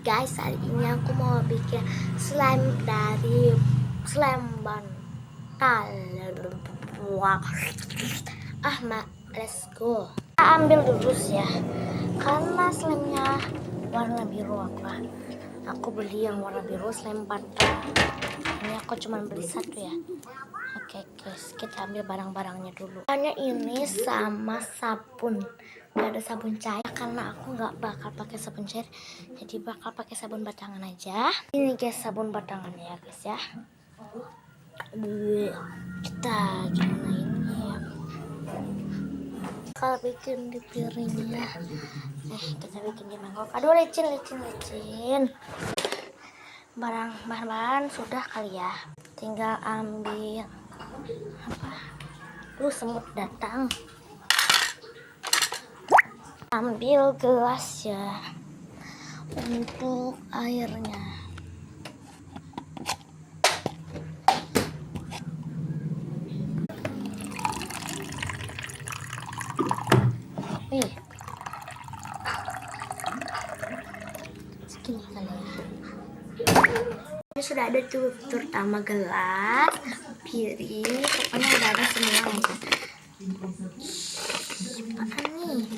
guys, hari ini aku mau bikin slime dari slime bantal. Wah, let's go. Kita ambil dulu ya, karena slime-nya warna biru aku beli yang warna biru slime bantal. Ini aku cuma beli satu ya. Oke guys, kita ambil barang-barangnya dulu. Hanya ini sama sabun. Gak ada sabun cair karena aku nggak bakal pakai sabun cair, jadi bakal pakai sabun batangan aja. Ini guys sabun batangan ya guys ya. Kita gimana ini ya? Kalau bikin di piringnya, kita bikin di mangkok. Aduh licin. Bahan-bahan sudah kali ya. Tinggal ambil apa? Semut datang. Ambil gelas ya untuk airnya. Segini kali ya. Ini sudah ada tuh, terutama gelas, piring, pokoknya udah ada semua aja. Apaan nih?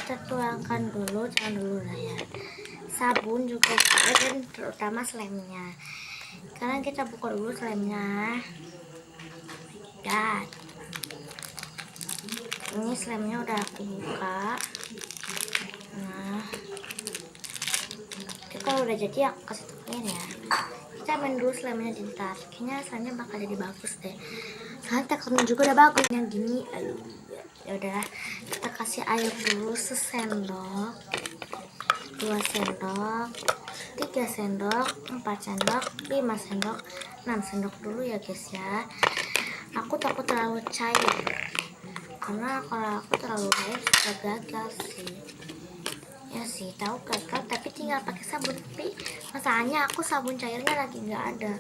Kita tuangkan dulu, jangan dulu lah ya. Sabun juga ada, dan terutama slime-nya. Sekarang kita buka dulu slime-nya. Dan ini slime-nya udah aku buka. Nah, itu kalau udah jadi aku kasih topping ya. Kita main dulu slime-nya bentar. Kayaknya slime-nya bakal jadi bagus deh. Soalnya teksturnya juga udah bagus. Yang gini, ya udah, kita kasih air dulu sesendok, 2 sendok, 3 sendok, 4 sendok, 5 sendok, 6 sendok dulu ya guys ya. Aku takut terlalu cair, karena kalau aku terlalu cair suka gagal sih. Ya sih, tahu gagal, tapi tinggal pakai sabun. Tapi masalahnya aku sabun cairnya lagi nggak ada.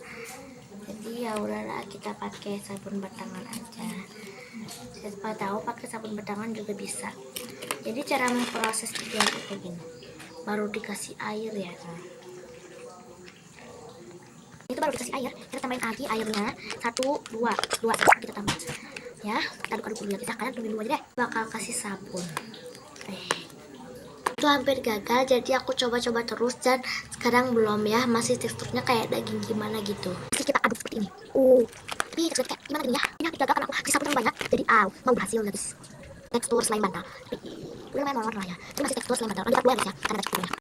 Jadi ya udahlah, kita pakai sabun batangan aja. Siapa tahu pakai sabun batangan juga bisa. Jadi cara memproses dia kayak gini. Baru dikasih air ya. Itu baru dikasih air, kita tambahin lagi airnya 2 kita tambah. Ya, kita aduk-aduk dulu ya. Kita kalian tungguin dulu aja deh. Bakal kasih sabun. Itu hampir gagal, jadi aku coba-coba terus dan sekarang belum ya, masih teksturnya kayak daging gimana gitu. Masih kita aduk seperti ini. Tapi teksturnya kayak gimana gini ya? Ini hampir gagal karena aku kasih sabun yang banyak, jadi mau berhasil guys. Tekstur slime bantal. Tapi lumayan molor lah ya. Ini masih tekstur slime bantal. Lanjut dulu ya guys ya, karena ada teksturnya.